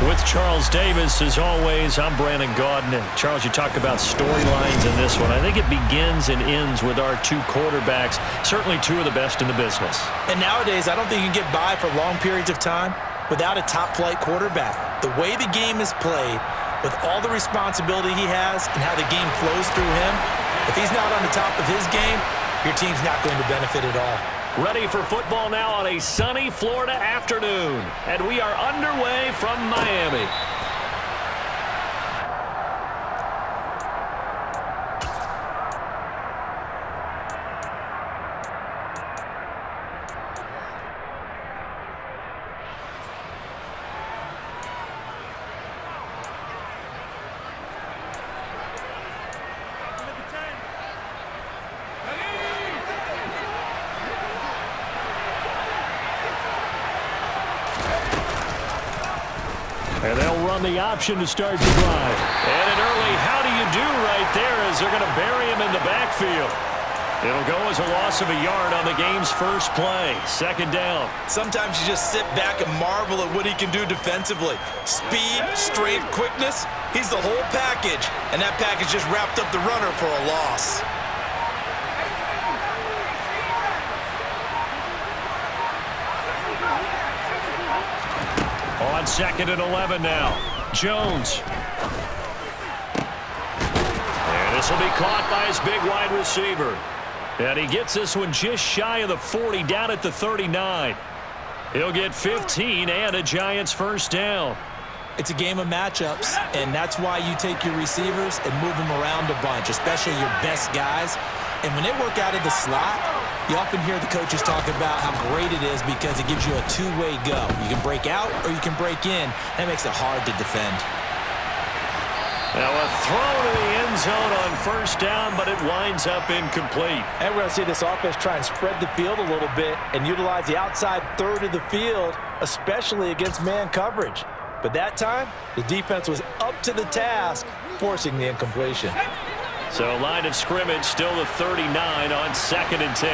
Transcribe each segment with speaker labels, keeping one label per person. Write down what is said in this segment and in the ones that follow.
Speaker 1: With Charles Davis, as always, I'm Brandon Gaudin. Charles, you talk about storylines in this one. I think it begins and ends with our two quarterbacks, certainly two of the best in the business.
Speaker 2: And nowadays, I don't think you can get by for long periods of time without a top-flight quarterback. The way the game is played, with all the responsibility he has and how the game flows through him, if he's not on the top of his game, your team's not going to benefit at all.
Speaker 1: Ready for football now on a sunny Florida afternoon. And we are underway from Miami. And they'll run the option to start the drive. And an early how do you do right there as they're going to bury him in the backfield. It'll go as a loss of a yard on the game's first play. Second down.
Speaker 2: Sometimes you just sit back and marvel at what he can do defensively. Speed, strength, quickness, he's the whole package. And that package just wrapped up the runner for a loss.
Speaker 1: On 2nd and 11 now. Jones. And this will be caught by his big wide receiver. And he gets this one just shy of the 40, down at the 39. He'll get 15 and a Giants first down.
Speaker 2: It's a game of matchups, and that's why you take your receivers and move them around a bunch, especially your best guys. And when they work out of the slot, you often hear the coaches talk about how great it is because it gives you a two-way go. You can break out or you can break in. That makes it hard to defend.
Speaker 1: Now a throw to the end zone on first down, but it winds up incomplete.
Speaker 2: And we're going to see this offense try and spread the field a little bit and utilize the outside third of the field, especially against man coverage. But that time, the defense was up to the task, forcing the incompletion.
Speaker 1: So line of scrimmage still the 39 on 2nd and 10.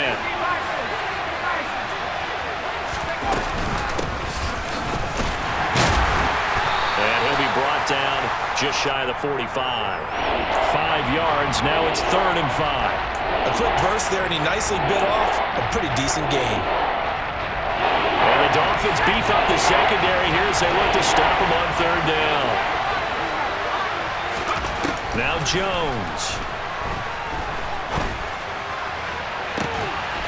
Speaker 1: And he'll be brought down just shy of the 45. 5 yards, now it's 3rd and 5.
Speaker 2: A quick burst there, and he nicely bit off a pretty decent gain.
Speaker 1: And the Dolphins beef up the secondary here as they look to stop him on 3rd down. Now Jones.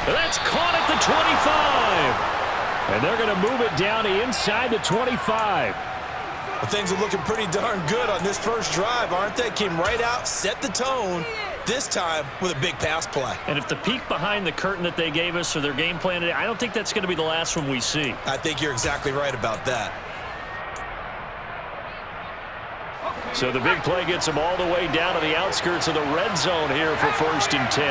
Speaker 1: That's caught at the 25. And they're going to move it down to inside the 25.
Speaker 2: Well, things are looking pretty darn good on this first drive, aren't they? Came right out, set the tone, this time with a big pass play.
Speaker 1: And if the peek behind the curtain that they gave us or their game plan today, I don't think that's going to be the last one we see.
Speaker 2: I think you're exactly right about that.
Speaker 1: So the big play gets them all the way down to the outskirts of the red zone here for 1st and 10.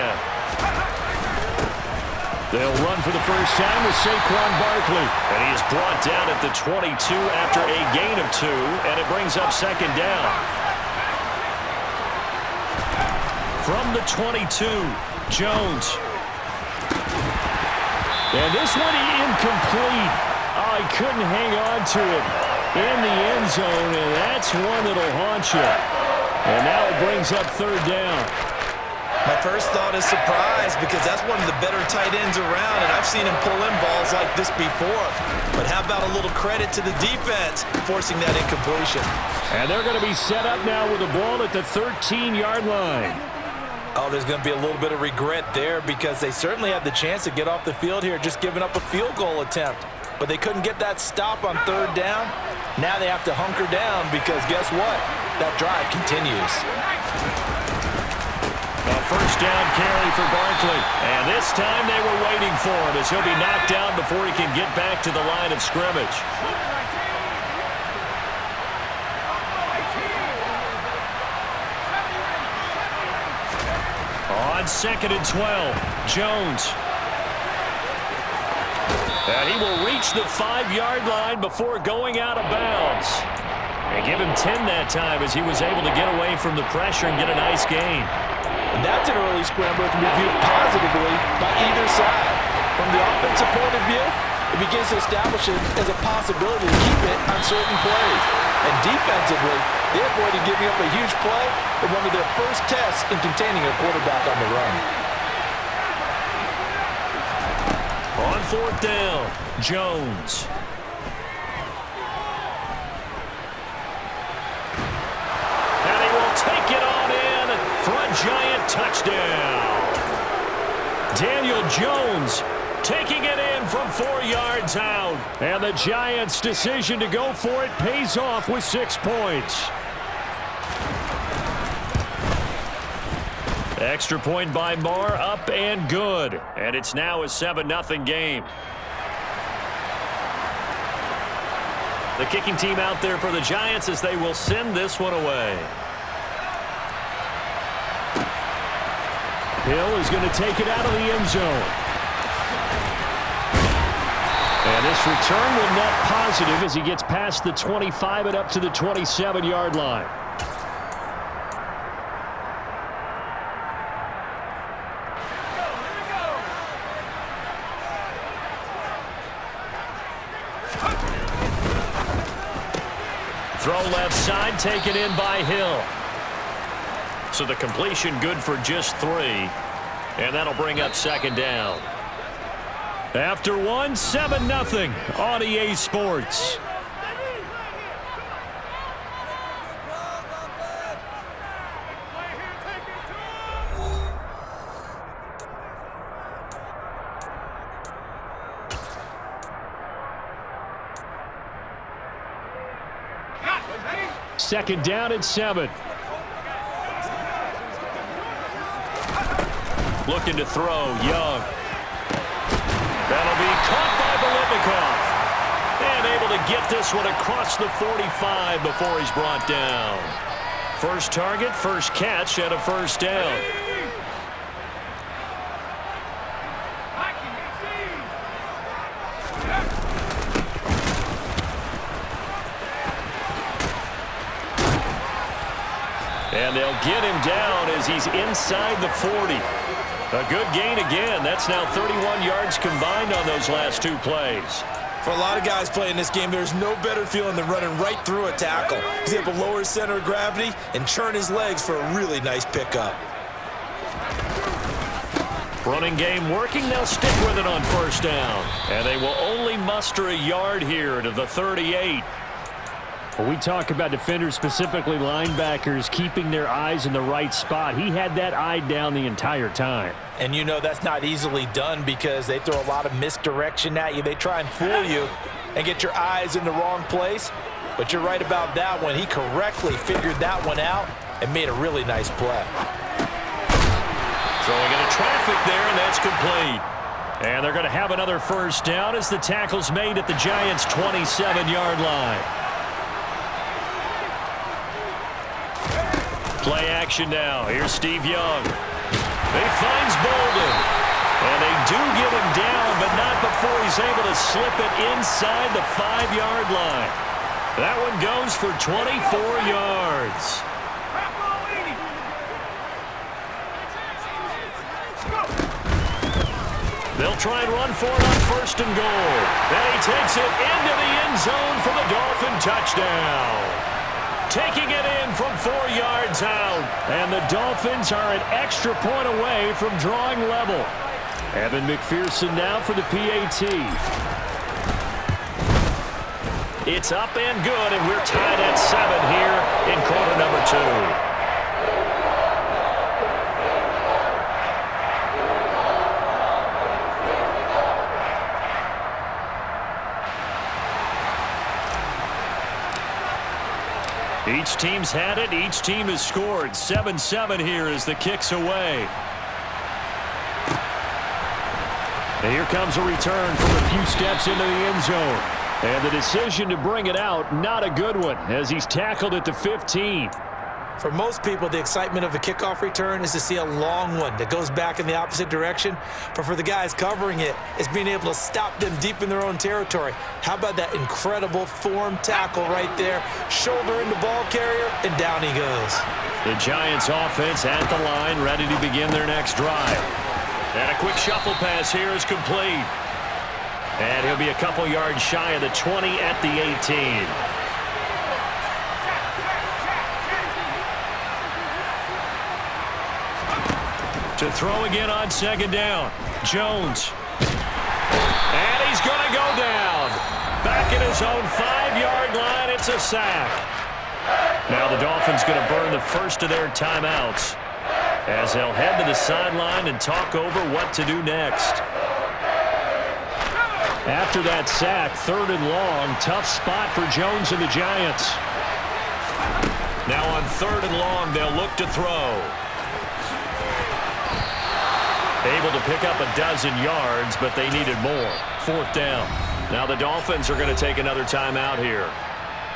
Speaker 1: They'll run for the first time with Saquon Barkley. And he is brought down at the 22 after a gain of 2, and it brings up 2nd down. From the 22, Jones. And this one incomplete. Oh, he couldn't hang on to it in the end zone, and that's one that'll haunt you. And now it brings up 3rd down.
Speaker 2: My first thought is surprise because that's one of the better tight ends around, and I've seen him pull in balls like this before. But how about a little credit to the defense forcing that incompletion?
Speaker 1: And they're going to be set up now with the ball at the 13-yard line.
Speaker 2: Oh, there's going to be a little bit of regret there because they certainly had the chance to get off the field here, just giving up a field goal attempt. But they couldn't get that stop on 3rd down. Now they have to hunker down because guess what? That drive continues.
Speaker 1: A first down carry for Barkley. And this time they were waiting for him as he'll be knocked down before he can get back to the line of scrimmage. On 2nd and 12, Jones. And he will reach the 5-yard line before going out of bounds. And give him 10 that time as he was able to get away from the pressure and get a nice gain.
Speaker 2: And that's an early scramble to be viewed positively by either side. From the offensive point of view, it begins to establish it as a possibility to keep it on certain plays. And defensively, they avoided giving up a huge play in one of their first tests in containing a quarterback on the run.
Speaker 1: On fourth down, Jones. And he will take it on in for a giant touchdown. Daniel Jones taking it in from 4 yards out. And the Giants' decision to go for it pays off with 6 points. Extra point by Marr, up and good. And it's now a 7-0 game. The kicking team out there for the Giants as they will send this one away. Hill is going to take it out of the end zone. And this return will net positive as he gets past the 25 and up to the 27-yard line. Throw left side, taken in by Hill. So the completion good for just 3. And that'll bring up second down. After 1, 7-0 on EA Sports. Second down at 7. Looking to throw, Young. That'll be caught by Biletnikoff. And able to get this one across the 45 before he's brought down. First target, first catch, and a first down. And they'll get him down as he's inside the 40. A good gain again. That's now 31 yards combined on those last 2 plays.
Speaker 2: For a lot of guys playing this game, there's no better feeling than running right through a tackle. He's able to lower his center of gravity and churn his legs for a really nice pickup.
Speaker 1: Running game working. They'll stick with it on first down. And they will only muster a yard here to the 38.
Speaker 3: When we talk about defenders, specifically linebackers, keeping their eyes in the right spot, he had that eye down the entire time.
Speaker 2: And you know that's not easily done because they throw a lot of misdirection at you. They try and fool you and get your eyes in the wrong place. But you're right about that one. He correctly figured that one out and made a really nice play.
Speaker 1: Throwing into traffic there, and that's complete. And they're going to have another first down as the tackle's made at the Giants' 27-yard line. Play action now. Here's Steve Young. He finds Bolden. And they do get him down, but not before he's able to slip it inside the 5-yard line. That one goes for 24 yards. They'll try and run for it on first and goal. Then he takes it into the end zone for the Dolphin touchdown. Taking it in from 4 yards out. And the Dolphins are an extra point away from drawing level. Evan McPherson now for the PAT. It's up and good, and we're tied at 7 here in quarter number 2. Each team's had it. Each team has scored. 7-7 here as the kick's away. And here comes a return from a few steps into the end zone. And the decision to bring it out, not a good one, as he's tackled at the 15.
Speaker 2: For most people, the excitement of a kickoff return is to see a long one that goes back in the opposite direction. But for the guys covering it, it's being able to stop them deep in their own territory. How about that incredible form tackle right there? Shoulder into ball carrier, and down he goes.
Speaker 1: The Giants offense at the line, ready to begin their next drive. And a quick shuffle pass here is complete. And he'll be a couple yards shy of the 20 at the 18. To throw again on second down. Jones. And he's going to go down. Back at his own 5-yard line, it's a sack. Now the Dolphins going to burn the first of their timeouts as they'll head to the sideline and talk over what to do next.
Speaker 3: After that sack, 3rd and long, tough spot for Jones and the Giants.
Speaker 1: Now on 3rd and long, they'll look to throw. Able to pick up a dozen yards, but they needed more. 4th down. Now the Dolphins are going to take another timeout here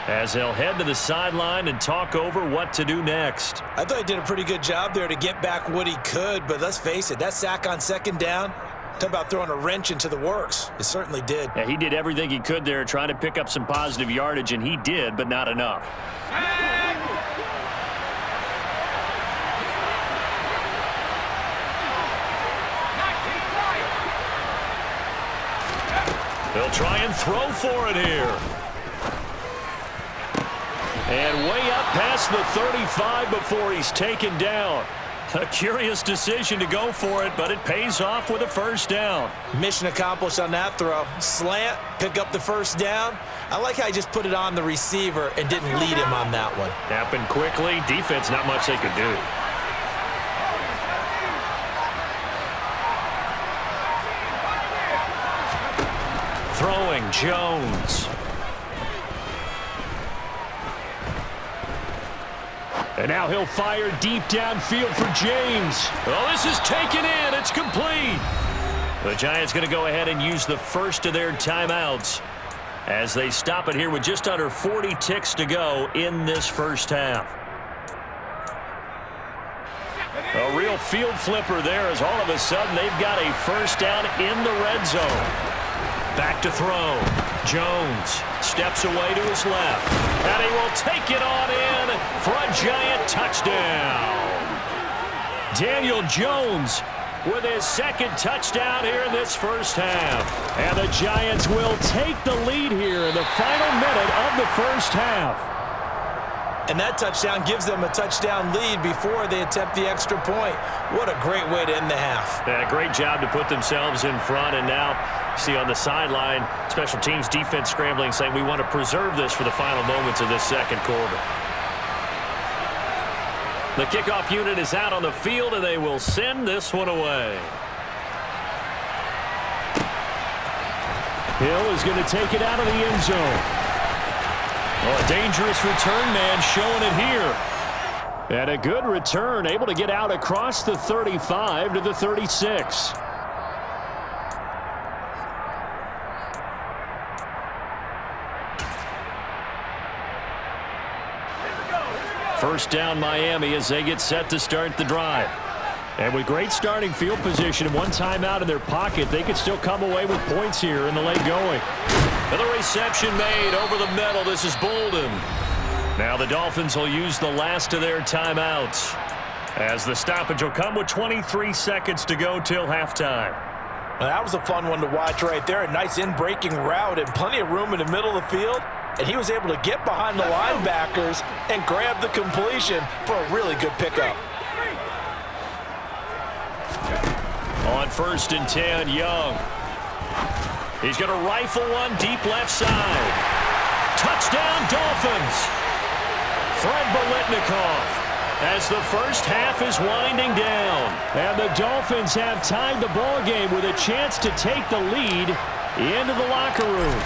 Speaker 1: as they'll head to the sideline and talk over what to do next.
Speaker 2: I thought he did a pretty good job there to get back what he could, but let's face it, that sack on 2nd down, talk about throwing a wrench into the works. It certainly did.
Speaker 3: Yeah, he did everything he could there trying to pick up some positive yardage, and he did, but not enough.
Speaker 1: They'll try and throw for it here. And way up past the 35 before he's taken down. A curious decision to go for it, but it pays off with a 1st down.
Speaker 2: Mission accomplished on that throw. Slant, pick up the 1st down. I like how he just put it on the receiver and didn't lead him on that one.
Speaker 1: Happened quickly. Defense, not much they could do. Throwing, Jones.
Speaker 3: And now he'll fire deep downfield for James.
Speaker 1: Oh, this is taken in. It's complete. The Giants going to go ahead and use the first of their timeouts as they stop it here with just under 40 ticks to go in this first half. A real field flipper there as all of a sudden they've got a 1st down in the red zone. Back to throw. Jones steps away to his left. And he will take it on in for a Giant touchdown. Daniel Jones with his 2nd touchdown here in this first half.
Speaker 3: And the Giants will take the lead here in the final minute of the first half.
Speaker 2: And that touchdown gives them a touchdown lead before they attempt the extra point. What a great way to end the half.
Speaker 1: Yeah, great job to put themselves in front. And now, see on the sideline, special teams defense scrambling, saying we want to preserve this for the final moments of this 2nd quarter. The kickoff unit is out on the field, and they will send this one away.
Speaker 3: Hill is going to take it out of the end zone.
Speaker 1: Oh, a dangerous return man showing it here.
Speaker 3: And a good return, able to get out across the 35 to the 36.
Speaker 1: First down Miami as they get set to start the drive.
Speaker 3: And with great starting field position and one timeout in their pocket, they could still come away with points here in the late going.
Speaker 1: Another reception made over the middle. This is Bolden. Now the Dolphins will use the last of their timeouts as the stoppage will come with 23 seconds to go till halftime.
Speaker 2: Now, that was a fun one to watch right there. A nice in-breaking route and plenty of room in the middle of the field. And he was able to get behind the linebackers and grab the completion for a really good pickup.
Speaker 1: On 1st and 10, Young. He's going to rifle one deep left side. Touchdown, Dolphins. Fred Biletnikoff as the first half is winding down.
Speaker 3: And the Dolphins have tied the ball game with a chance to take the lead into the locker room.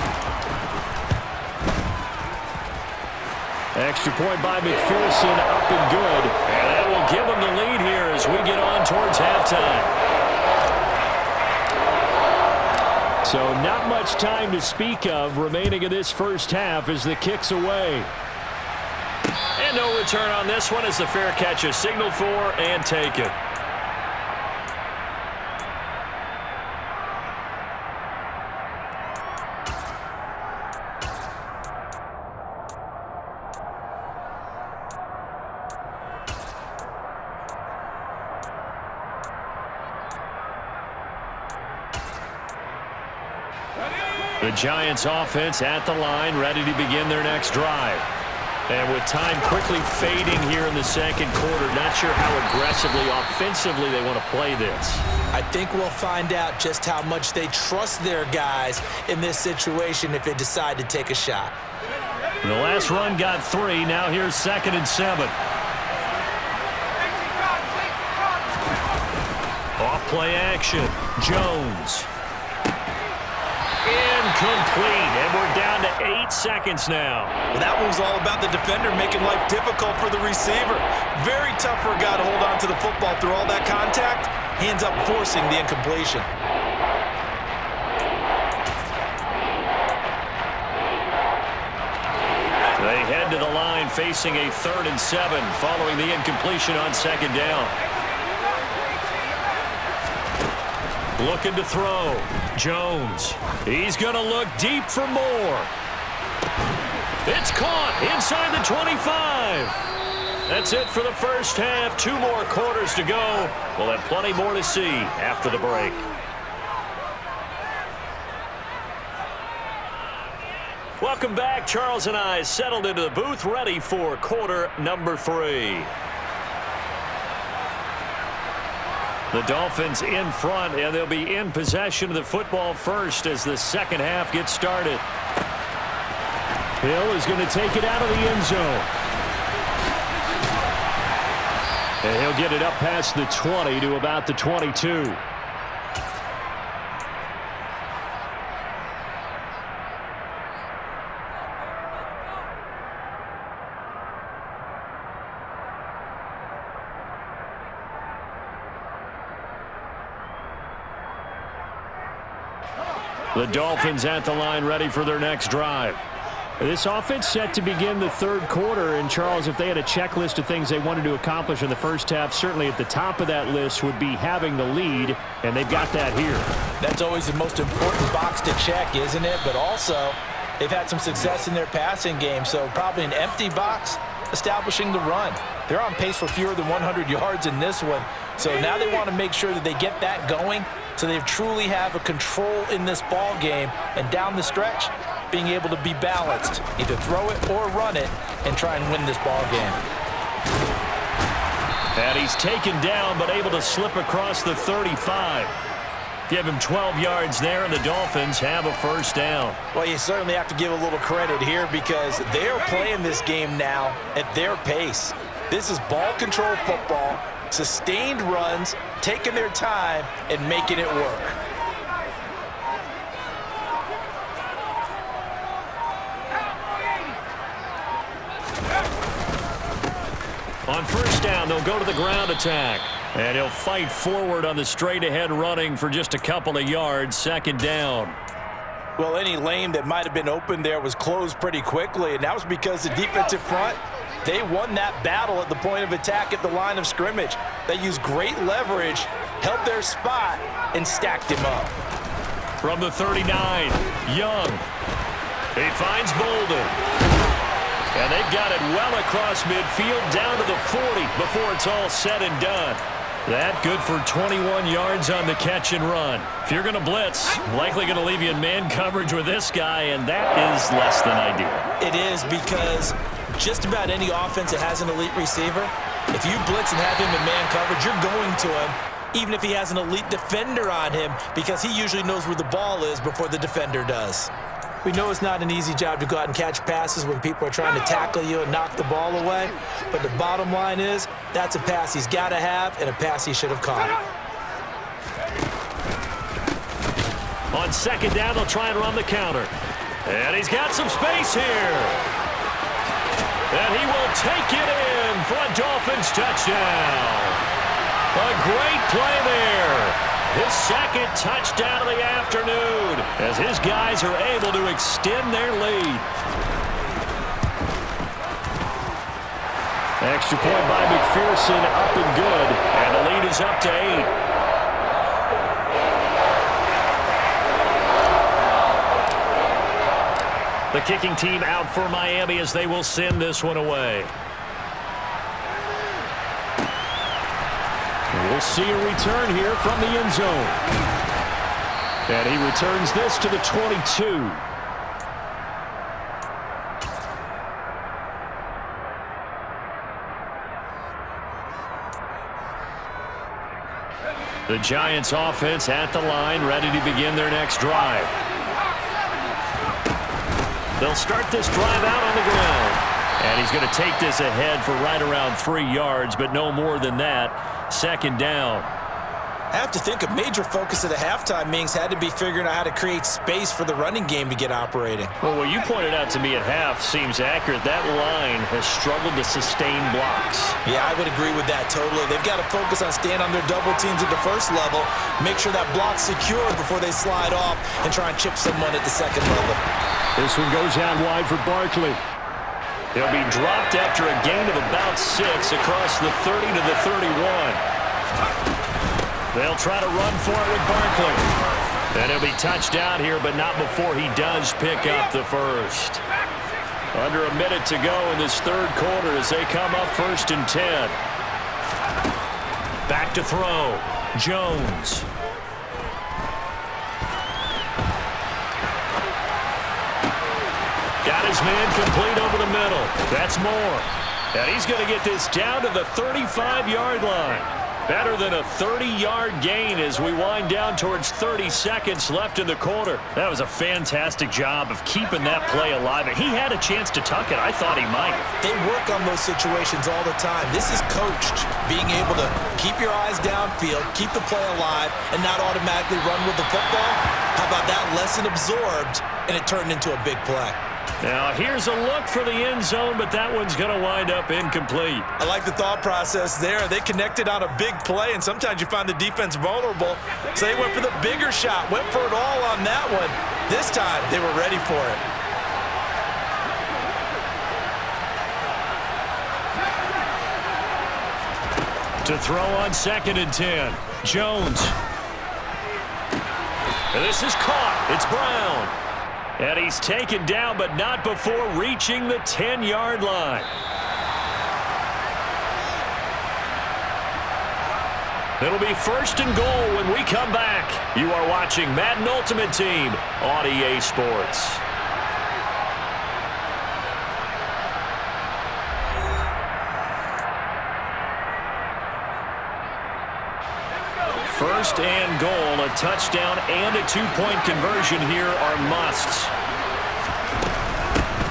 Speaker 3: Extra point by McPherson, up and good.
Speaker 1: And that will give them the lead here as we get on towards halftime.
Speaker 3: So not much time to speak of remaining in this first half as the kick's away.
Speaker 1: And no return on this one as the fair catch is signaled for and taken. The Giants offense at the line, ready to begin their next drive. And with time quickly fading here in the second quarter, not sure how aggressively, offensively they want to play this.
Speaker 2: I think we'll find out just how much they trust their guys in this situation if they decide to take a shot.
Speaker 1: The last run got 3. Now here's 2nd and 7. Off play action. Jones. Incomplete, and we're down to 8 seconds now.
Speaker 2: Well, that one was all about the defender making life difficult for the receiver. Very tough for a guy to hold on to the football through all that contact. He ends up forcing the incompletion.
Speaker 1: They head to the line facing a 3rd and 7 following the incompletion on 2nd down. Looking to throw. Jones. He's going to look deep for more. It's caught inside the 25. That's it for the first half. 2 more quarters to go. We'll have plenty more to see after the break. Welcome back. Charles and I settled into the booth, ready for quarter number 3. The Dolphins in front, and they'll be in possession of the football first as the second half gets started. Hill is going to take it out of the end zone. And he'll get it up past the 20 to about the 22. The Dolphins at the line, ready for their next drive. This offense set to begin the 3rd quarter, and Charles, if they had a checklist of things they wanted to accomplish in the first half, certainly at the top of that list would be having the lead, and they've got that here.
Speaker 2: That's always the most important box to check, isn't it? But also, they've had some success in their passing game, so probably an empty box establishing the run. They're on pace for fewer than 100 yards in this one, so now they want to make sure that they get that going so they truly have a control in this ball game, and down the stretch, being able to be balanced, either throw it or run it, and try and win this ball game.
Speaker 1: And he's taken down, but able to slip across the 35. Give him 12 yards there, and the Dolphins have a first down.
Speaker 2: Well, you certainly have to give a little credit here because they're playing this game now at their pace. This is ball control football, sustained runs, taking their time, and making it work.
Speaker 1: On first down, they'll go to the ground attack. And he'll fight forward on the straight-ahead running for just a couple of yards. 2nd down.
Speaker 2: Well, any lane that might have been open there was closed pretty quickly, and that was because the defensive front, they won that battle at the point of attack at the line of scrimmage. They used great leverage, held their spot, and stacked him up.
Speaker 1: From the 39, Young. He finds Bolden. And they've got it well across midfield down to the 40 before it's all said and done. That good for 21 yards on the catch and run. If you're going to blitz, likely going to leave you in man coverage with this guy, and that is less than ideal.
Speaker 2: It is because just about any offense that has an elite receiver, if you blitz and have him in man coverage, you're going to him, even if he has an elite defender on him, because he usually knows where the ball is before the defender does. We know it's not an easy job to go out and catch passes when people are trying to tackle you and knock the ball away. But the bottom line is, that's a pass he's got to have and a pass he should have caught.
Speaker 1: On 2nd down, they'll try and run the counter. And he's got some space here. And he will take it in for a Dolphins touchdown. A great play there. His 2nd touchdown of the afternoon as his guys are able to extend their lead. Extra point by McPherson, up and good, and the lead is up to 8. The kicking team out for Miami as they will send this one away. We'll see a return here from the end zone. And he returns this to the 22. The Giants offense at the line, ready to begin their next drive. They'll start this drive out on the ground. And he's going to take this ahead for right around 3 yards, but no more than that. Second down.
Speaker 2: I have to think a major focus at the halftime meetings had to be figuring out how to create space for the running game to get operating.
Speaker 1: Well, what you pointed out to me at half seems accurate. That line has struggled to sustain blocks.
Speaker 2: Yeah, I would agree with that totally. They've got to focus on staying on their double teams at the first level, make sure that block's secured before they slide off and try and chip someone at the second level.
Speaker 1: This one goes out wide for Barkley. He'll be dropped after a gain of about 6 across the 30 to the 31. They'll try to run for it with Barkley. And he'll be touched down here, but not before he does pick up the first. Under a minute to go in this third quarter as they come up 1st and 10. Back to throw. Jones. Got his man complete over the middle. That's more. And he's going to get this down to the 35-yard line. Better than a 30-yard gain as we wind down towards 30 seconds left in the quarter. That was a fantastic job of keeping that play alive. And he had a chance to tuck it. I thought he might.
Speaker 2: They work on those situations all the time. This is coached, being able to keep your eyes downfield, keep the play alive, and not automatically run with the football. How about that lesson absorbed, and it turned into a big play?
Speaker 1: Now, here's a look for the end zone, but that one's going to wind up incomplete.
Speaker 2: I like the thought process there. They connected on a big play, and sometimes you find the defense vulnerable. So they went for the bigger shot, went for it all on that one. This time, they were ready for it.
Speaker 1: To throw on 2nd and 10. Jones. And this is caught. It's Brown. And he's taken down, but not before reaching the 10-yard line. It'll be 1st and goal when we come back. You are watching Madden Ultimate Team on EA Sports. First and goal, a touchdown and a 2-point conversion here are musts.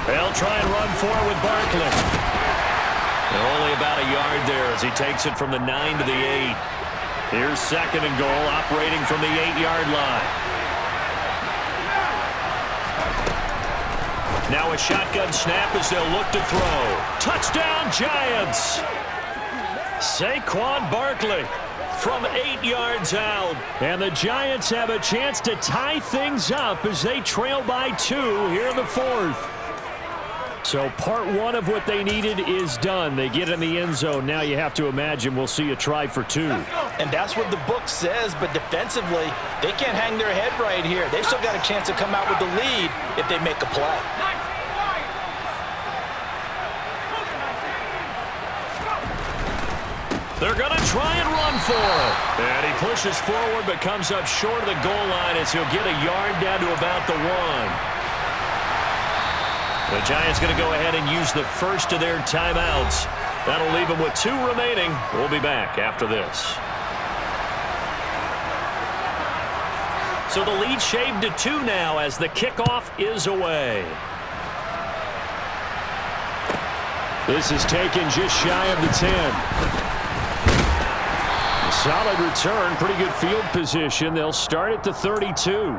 Speaker 1: They'll try and run for it with Barkley. And only about a yard there as he takes it from the 9 to the 8. Here's 2nd and goal, operating from the 8-yard line. Now a shotgun snap as they'll look to throw. Touchdown, Giants! Saquon Barkley from 8 yards out. And the Giants have a chance to tie things up as they trail by 2 here in the 4th. So part 1 of what they needed is done. They get in the end zone. Now you have to imagine we'll see a try for 2.
Speaker 2: And that's what the book says, but defensively, they can't hang their head right here. They've still got a chance to come out with the lead if they make a play.
Speaker 1: They're going to try and run for it. And he pushes forward but comes up short of the goal line as he'll get a yard down to about the 1. The Giants going to go ahead and use the first of their timeouts. That'll leave them with 2 remaining. We'll be back after this. So the lead shaved to 2 now as the kickoff is away. This is taken just shy of the 10. Solid return, pretty good field position. They'll start at the 32.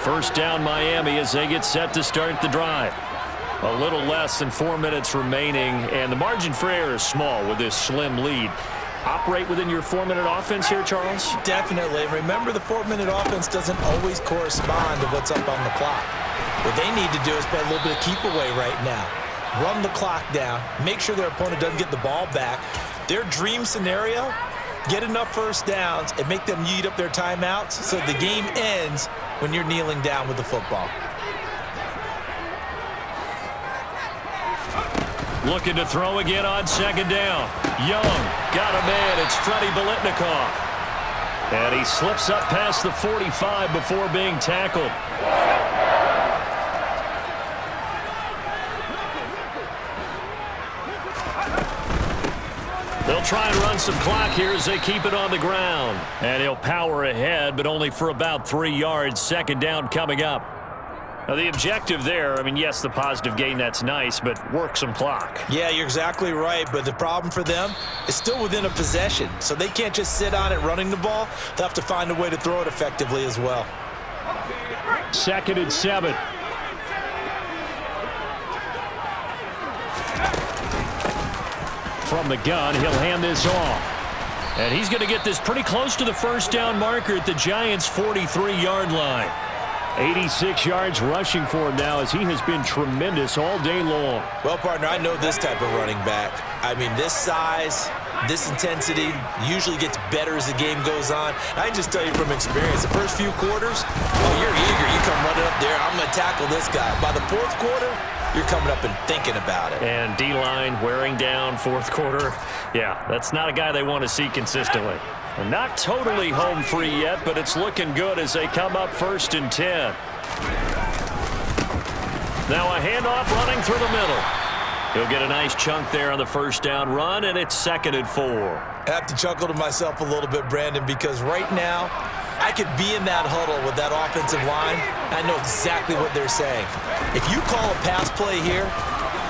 Speaker 1: First down Miami as they get set to start the drive. A little less than 4 minutes remaining, and the margin for error is small with this slim lead. Operate within your 4-minute offense here, Charles?
Speaker 2: Definitely. Remember, the 4-minute offense doesn't always correspond to what's up on the clock. What they need to do is play a little bit of keep away right now. Run the clock down. Make sure their opponent doesn't get the ball back. Their dream scenario, Get enough first downs and make them eat up their timeouts so the game ends when you're kneeling down with the football.
Speaker 1: Looking to throw again on second down. Young got a man. It's Freddie Biletnikoff. And he slips up past the 45 before being tackled. They'll try and run some clock here as they keep it on the ground. And he'll power ahead, but only for about 3 yards. Second down coming up. Now, the objective there, I mean, yes, the positive gain, that's nice, but work some clock.
Speaker 2: Yeah, you're exactly right, but the problem for them is still within a possession, so they can't just sit on it running the ball. They'll have to find a way to throw it effectively as well.
Speaker 3: 2nd and 7. From the gun, he'll hand this off.
Speaker 1: And he's going to get this pretty close to the first down marker at the Giants' 43-yard line.
Speaker 3: 86 yards rushing for him now as he has been tremendous all day long.
Speaker 2: Well, partner, I know this type of running back. I mean, this size, this intensity usually gets better as the game goes on. I can just tell you from experience, the first few quarters, oh, you're eager. You come running up there, I'm going to tackle this guy. By the 4th quarter, you're coming up and thinking about it.
Speaker 1: And D-line wearing down 4th quarter. Yeah, that's not a guy they want to see consistently. Not totally home free yet, but it's looking good as they come up 1st and 10. Now a handoff running through the middle. He'll get a nice chunk there on the first down run, and it's 2nd and 4.
Speaker 2: I have to chuckle to myself a little bit, Brandon, because right now I could be in that huddle with that offensive line. I know exactly what they're saying. If you call a pass play here,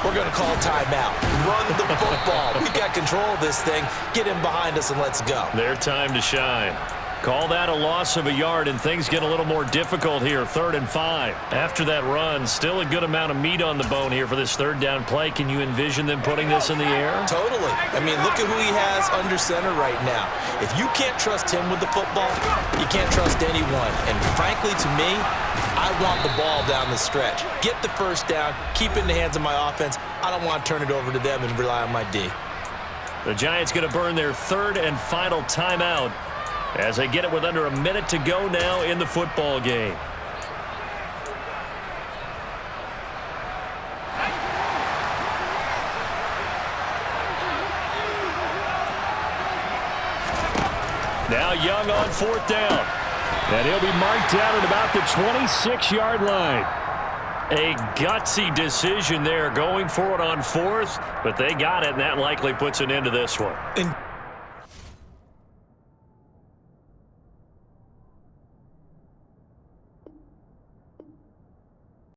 Speaker 2: we're going to call timeout. Run the football. We've got control of this thing. Get in behind us and let's go.
Speaker 1: Their time to shine. Call that a loss of a yard, and things get a little more difficult here. 3rd and 5. After that run, still a good amount of meat on the bone here for this 3rd down play. Can you envision them putting this in the air?
Speaker 2: Totally. I mean, look at who he has under center right now. If you can't trust him with the football, you can't trust anyone. And frankly, to me, I want the ball down the stretch. Get the first down, keep it in the hands of my offense. I don't want to turn it over to them and rely on my D.
Speaker 1: The Giants going to burn their 3rd and final timeout as they get it with under a minute to go now in the football game. Now Young on 4th down.
Speaker 3: And he'll be marked down at about the 26-yard line.
Speaker 1: A gutsy decision there going for it on 4th, but they got it, and that likely puts an end to this one.